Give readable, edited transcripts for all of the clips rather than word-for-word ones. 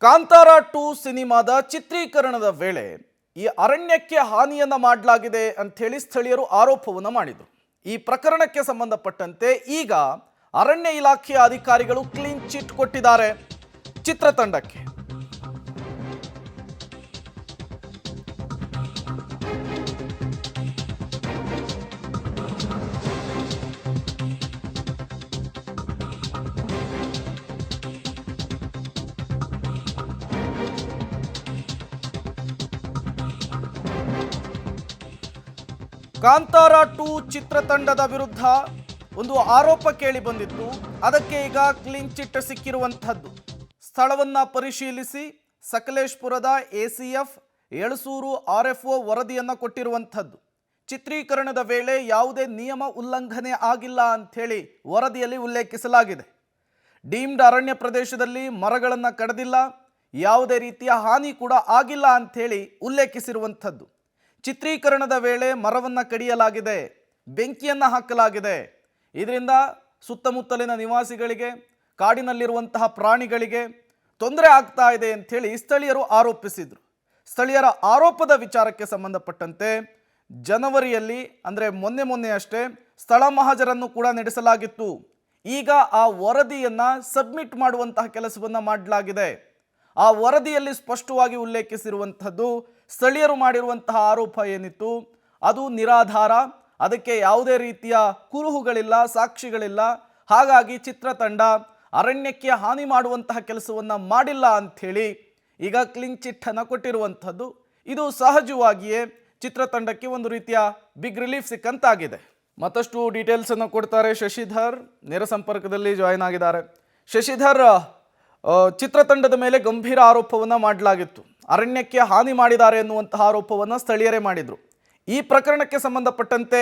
ಕಾಂತಾರ 2 ಸಿನಿಮಾದ ಚಿತ್ರೀಕರಣದ ವೇಳೆ ಈ ಅರಣ್ಯಕ್ಕೆ ಹಾನಿಯನ್ನ ಮಾಡಲಾಗಿದೆ ಅಂತ ಹೇಳಿ ಸ್ಥಳೀಯರು ಆರೋಪವನ್ನು ಮಾಡಿದರು. ಈ ಪ್ರಕರಣಕ್ಕೆ ಸಂಬಂಧಪಟ್ಟಂತೆ ಈಗ ಅರಣ್ಯ ಇಲಾಖೆಯ ಅಧಿಕಾರಿಗಳು ಕ್ಲೀನ್ ಚಿಟ್ ಕೊಟ್ಟಿದ್ದಾರೆ ಚಿತ್ರತಂಡಕ್ಕೆ. ಕಾಂತಾರ 2 ಚಿತ್ರತಂಡದ ವಿರುದ್ಧ ಒಂದು ಆರೋಪ ಕೇಳಿ ಬಂದಿತ್ತು. ಅದಕ್ಕೆ ಈಗ ಕ್ಲೀನ್ ಚಿಟ್ ಸಿಕ್ಕಿರುವಂತಹದ್ದು. ಸ್ಥಳವನ್ನ ಪರಿಶೀಲಿಸಿ ಸಕಲೇಶಪುರದ ಎಸಿಎಫ್ ಯಳಸೂರು ಆರ್ಎಫ್ಒ ವರದಿಯನ್ನ ಕೊಟ್ಟಿರುವಂತಹದ್ದು. ಚಿತ್ರೀಕರಣದ ವೇಳೆ ಯಾವುದೇ ನಿಯಮ ಉಲ್ಲಂಘನೆ ಆಗಿಲ್ಲ ಅಂಥೇಳಿ ವರದಿಯಲ್ಲಿ ಉಲ್ಲೇಖಿಸಲಾಗಿದೆ. ಡೀಮ್ಡ್ ಅರಣ್ಯ ಪ್ರದೇಶದಲ್ಲಿ ಮರಗಳನ್ನು ಕಡಿದಿಲ್ಲ, ಯಾವುದೇ ರೀತಿಯ ಹಾನಿ ಕೂಡ ಆಗಿಲ್ಲ ಅಂಥೇಳಿ ಉಲ್ಲೇಖಿಸಿರುವಂಥದ್ದು. ಚಿತ್ರೀಕರಣದ ವೇಳೆ ಮರವನ್ನು ಕಡಿಯಲಾಗಿದೆ, ಬೆಂಕಿಯನ್ನು ಹಾಕಲಾಗಿದೆ. ಇದರಿಂದ ಸುತ್ತಮುತ್ತಲಿನ ನಿವಾಸಿಗಳಿಗೆ, ಕಾಡಿನಲ್ಲಿರುವಂತಹ ಪ್ರಾಣಿಗಳಿಗೆ ತೊಂದರೆ ಆಗ್ತಾ ಇದೆ ಅಂಥೇಳಿ ಸ್ಥಳೀಯರು ಆರೋಪಿಸಿದರು. ಸ್ಥಳೀಯರ ಆರೋಪದ ವಿಚಾರಕ್ಕೆ ಸಂಬಂಧಪಟ್ಟಂತೆ ಜನವರಿಯಲ್ಲಿ ಅಂದರೆ ಮೊನ್ನೆ ಅಷ್ಟೇ ಸ್ಥಳ ಮಹಾಜರನ್ನು ಕೂಡ ನಡೆಸಲಾಗಿತ್ತು. ಈಗ ಆ ವರದಿಯನ್ನು ಸಬ್ಮಿಟ್ ಮಾಡುವಂತಹ ಕೆಲಸವನ್ನು ಮಾಡಲಾಗಿದೆ. ಆ ವರದಿಯಲ್ಲಿ ಸ್ಪಷ್ಟವಾಗಿ ಉಲ್ಲೇಖಿಸಿರುವಂಥದ್ದು ಸ್ಥಳೀಯರು ಮಾಡಿರುವಂತಹ ಆರೋಪ ಏನಿತ್ತು ಅದು ನಿರಾಧಾರ, ಅದಕ್ಕೆ ಯಾವುದೇ ರೀತಿಯ ಕುರುಹುಗಳಿಲ್ಲ, ಸಾಕ್ಷಿಗಳಿಲ್ಲ. ಹಾಗಾಗಿ ಚಿತ್ರತಂಡ ಅರಣ್ಯಕ್ಕೆ ಹಾನಿ ಮಾಡುವಂತಹ ಕೆಲಸವನ್ನು ಮಾಡಿಲ್ಲ ಅಂಥೇಳಿ ಈಗ ಕ್ಲೀನ್ ಚಿಟ್ ಅನ್ನು ಕೊಟ್ಟಿರುವಂಥದ್ದು. ಇದು ಸಹಜವಾಗಿಯೇ ಚಿತ್ರತಂಡಕ್ಕೆ ಒಂದು ರೀತಿಯ ಬಿಗ್ ರಿಲೀಫ್ ಸಿಕ್ಕಂತಾಗಿದೆ. ಮತ್ತಷ್ಟು ಡೀಟೇಲ್ಸನ್ನು ಕೊಡ್ತಾರೆ ಶಶಿಧರ್, ನೇರ ಸಂಪರ್ಕದಲ್ಲಿ ಜಾಯಿನ್ ಆಗಿದ್ದಾರೆ. ಶಶಿಧರ್, ಚಿತ್ರತಂಡದ ಮೇಲೆ ಗಂಭೀರ ಆರೋಪವನ್ನು ಮಾಡಲಾಗಿತ್ತು. ಅರಣ್ಯಕ್ಕೆ ಹಾನಿ ಮಾಡಿದ್ದಾರೆ ಎನ್ನುವಂತಹ ಆರೋಪವನ್ನು ಸ್ಥಳೀಯರೇ ಮಾಡಿದರು. ಈ ಪ್ರಕರಣಕ್ಕೆ ಸಂಬಂಧಪಟ್ಟಂತೆ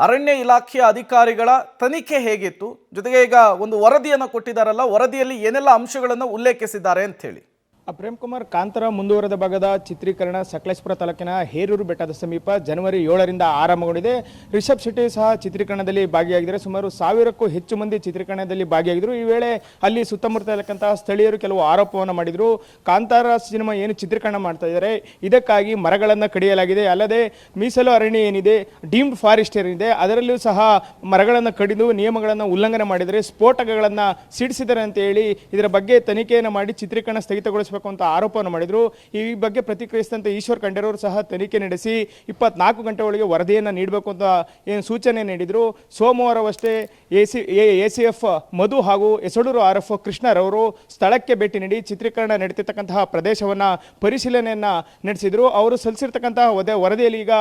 ಅರಣ್ಯ ಇಲಾಖೆಯ ಅಧಿಕಾರಿಗಳ ತನಿಖೆ ಹೇಗಿತ್ತು, ಜೊತೆಗೆ ಈಗ ಒಂದು ವರದಿಯನ್ನು ಕೊಟ್ಟಿದ್ದಾರಲ್ಲ, ವರದಿಯಲ್ಲಿ ಏನೆಲ್ಲ ಅಂಶಗಳನ್ನು ಉಲ್ಲೇಖಿಸಿದ್ದಾರೆ ಅಂತ ಹೇಳಿ. ಪ್ರೇಮ್ ಕುಮಾರ್, ಕಾಂತಾರ ಮುಂದುವರೆದ ಭಾಗದ ಚಿತ್ರೀಕರಣ ಸಕಲೇಶಪುರ ತಾಲೂಕಿನ ಹೇರೂರು ಬೆಟ್ಟದ ಸಮೀಪ ಜನವರಿ 7ರಿಂದ ಆರಂಭಗೊಂಡಿದೆ. ರಿಷಬ್ ಶೆಟ್ಟಿ ಸಹ ಚಿತ್ರೀಕರಣದಲ್ಲಿ ಭಾಗಿಯಾಗಿದ್ದಾರೆ. ಸುಮಾರು 1000ಕ್ಕೂ ಹೆಚ್ಚು ಮಂದಿ ಚಿತ್ರೀಕರಣದಲ್ಲಿ ಭಾಗಿಯಾಗಿದ್ದರು. ಈ ವೇಳೆ ಅಲ್ಲಿ ಸುತ್ತಮುತ್ತ ಇರತಕ್ಕಂತಹ ಸ್ಥಳೀಯರು ಕೆಲವು ಆರೋಪವನ್ನು ಮಾಡಿದರು. ಕಾಂತಾರ ಸಿನಿಮಾ ಏನು ಚಿತ್ರೀಕರಣ ಮಾಡ್ತಾ ಇದ್ದಾರೆ, ಇದಕ್ಕಾಗಿ ಮರಗಳನ್ನು ಕಡಿಯಲಾಗಿದೆ, ಅಲ್ಲದೆ ಮೀಸಲು ಅರಣ್ಯ ಏನಿದೆ, ಡೀಮ್ಡ್ ಫಾರೆಸ್ಟ್ ಏನಿದೆ, ಅದರಲ್ಲೂ ಸಹ ಮರಗಳನ್ನು ಕಡಿದು ನಿಯಮಗಳನ್ನು ಉಲ್ಲಂಘನೆ ಮಾಡಿದರೆ, ಸ್ಫೋಟಕಗಳನ್ನು ಸಿಡಿಸಿದ್ದಾರೆ ಅಂತ ಹೇಳಿ ಇದರ ಬಗ್ಗೆ ತನಿಖೆಯನ್ನು ಮಾಡಿ ಚಿತ್ರೀಕರಣ ಸ್ಥಗಿತಗೊಳಿಸ ಅಂತ ಆರೋಪವನ್ನು ಮಾಡಿದರು. ಈ ಬಗ್ಗೆ ಪ್ರತಿಕ್ರಿಯಿಸಿದಂತೆ ಈಶ್ವರ್ ಖಂಡೇರವರು ಸಹ ತನಿಖೆ ನಡೆಸಿ 24 ಗಂಟೆ ಒಳಗೆ ವರದಿಯನ್ನು ನೀಡಬೇಕು ಅಂತ ಏನು ಸೂಚನೆ ನೀಡಿದರು. ಸೋಮವಾರವಷ್ಟೇ ಎಸಿಎಫ್ ಮಧು ಹಾಗೂ ಯಳಸೂರು ಆರ್ಎಫ್ ಕೃಷ್ಣರವರು ಸ್ಥಳಕ್ಕೆ ಭೇಟಿ ನೀಡಿ ಚಿತ್ರೀಕರಣ ನಡೀತಿರ್ತಕ್ಕಂತಹ ಪ್ರದೇಶವನ್ನು ಪರಿಶೀಲನೆಯನ್ನು ನಡೆಸಿದರು. ಅವರು ಸಲ್ಲಿಸಿರ್ತಕ್ಕಂತಹ ವರದಿಯಲ್ಲಿ ಈಗ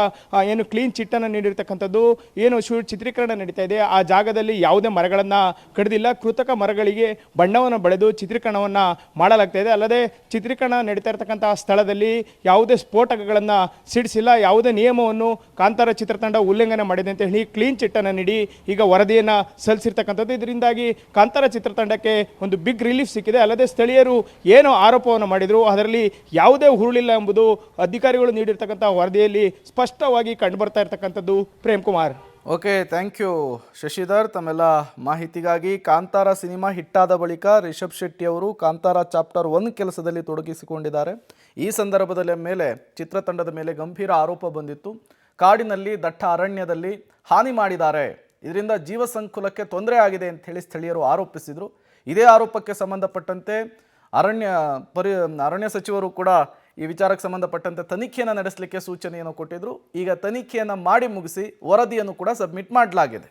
ಏನು ಕ್ಲೀನ್ ಚಿಟ್ ಅನ್ನು ನೀಡಿರ್ತಕ್ಕಂಥದ್ದು, ಏನು ಚಿತ್ರೀಕರಣ ನಡೀತಾ ಇದೆ ಆ ಜಾಗದಲ್ಲಿ ಯಾವುದೇ ಮರಗಳನ್ನು ಕಡಿದಿಲ್ಲ, ಕೃತಕ ಮರಗಳಿಗೆ ಬಣ್ಣವನ್ನು ಬಳಿದು ಚಿತ್ರೀಕರಣವನ್ನು ಮಾಡಲಾಗ್ತಾ ಇದೆ. ಅಲ್ಲದೆ ಚಿತ್ರೀಕರಣ ನಡೀತಾ ಇರತಕ್ಕಂತಹ ಸ್ಥಳದಲ್ಲಿ ಯಾವುದೇ ಸ್ಫೋಟಕಗಳನ್ನು ಸಿಡಿಸಿಲ್ಲ, ಯಾವುದೇ ನಿಯಮವನ್ನು ಕಾಂತಾರ ಚಿತ್ರತಂಡ ಉಲ್ಲಂಘನೆ ಮಾಡಿದೆ ಅಂತ ಹೇಳಿ ಕ್ಲೀನ್ ಚಿಟ್ ಅನ್ನು ನೀಡಿ ಈಗ ವರದಿಯನ್ನು ಸಲ್ಲಿಸಿರ್ತಕ್ಕಂಥದ್ದು. ಇದರಿಂದಾಗಿ ಕಾಂತಾರ ಚಿತ್ರತಂಡಕ್ಕೆ ಒಂದು ಬಿಗ್ ರಿಲೀಫ್ ಸಿಕ್ಕಿದೆ. ಅಲ್ಲದೆ ಸ್ಥಳೀಯರು ಏನು ಆರೋಪವನ್ನು ಮಾಡಿದರು ಅದರಲ್ಲಿ ಯಾವುದೇ ಹುರುಳಿಲ್ಲ ಎಂಬುದು ಅಧಿಕಾರಿಗಳು ನೀಡಿರ್ತಕ್ಕಂಥ ವರದಿಯಲ್ಲಿ ಸ್ಪಷ್ಟವಾಗಿ ಕಂಡುಬರ್ತಾ ಇರತಕ್ಕಂಥದ್ದು. Prem Kumar. Okay, thank you Shashidhar ತಮ್ಮೆಲ್ಲ ಮಾಹಿತಿಗಾಗಿ. ಕಾಂತಾರ ಸಿನಿಮಾ ಹಿಟ್ಟಾದ ಬಳಿಕ ರಿಷಬ್ ಶೆಟ್ಟಿ ಅವರು ಕಾಂತಾರ ಚಾಪ್ಟರ್ 1 ಕೆಲಸದಲ್ಲಿ ತೊಡಗಿಸಿಕೊಂಡಿದ್ದಾರೆ. ಈ ಸಂದರ್ಭದಲ್ಲಿ ಮೇಲೆ ಚಿತ್ರತಂಡದ ಮೇಲೆ ಗಂಭೀರ ಆರೋಪ ಬಂದಿತ್ತು. ಕಾಡಿನಲ್ಲಿ ದಟ್ಟ ಅರಣ್ಯದಲ್ಲಿ ಹಾನಿ ಮಾಡಿದ್ದಾರೆ, ಇದರಿಂದ ಜೀವ ಸಂಕುಲಕ್ಕೆ ತೊಂದರೆ ಆಗಿದೆ ಅಂತ ಹೇಳಿ ಸ್ಥಳೀಯರು ಆರೋಪಿಸಿದರು. ಇದೇ ಆರೋಪಕ್ಕೆ ಸಂಬಂಧಪಟ್ಟಂತೆ ಅರಣ್ಯ ಸಚಿವರು ಕೂಡ ಈ ವಿಚಾರಕ್ಕೆ ಸಂಬಂಧಪಟ್ಟಂತೆ ತನಿಖೆಯನ್ನು ನಡೆಸಲಿಕ್ಕೆ ಸೂಚನೆಯನ್ನು ಕೊಟ್ಟಿದ್ರು. ಈಗ ತನಿಖೆಯನ್ನು ಮಾಡಿ ಮುಗಿಸಿ ವರದಿಯನ್ನು ಕೂಡ ಸಬ್ಮಿಟ್ ಮಾಡಲಾಗಿದೆ.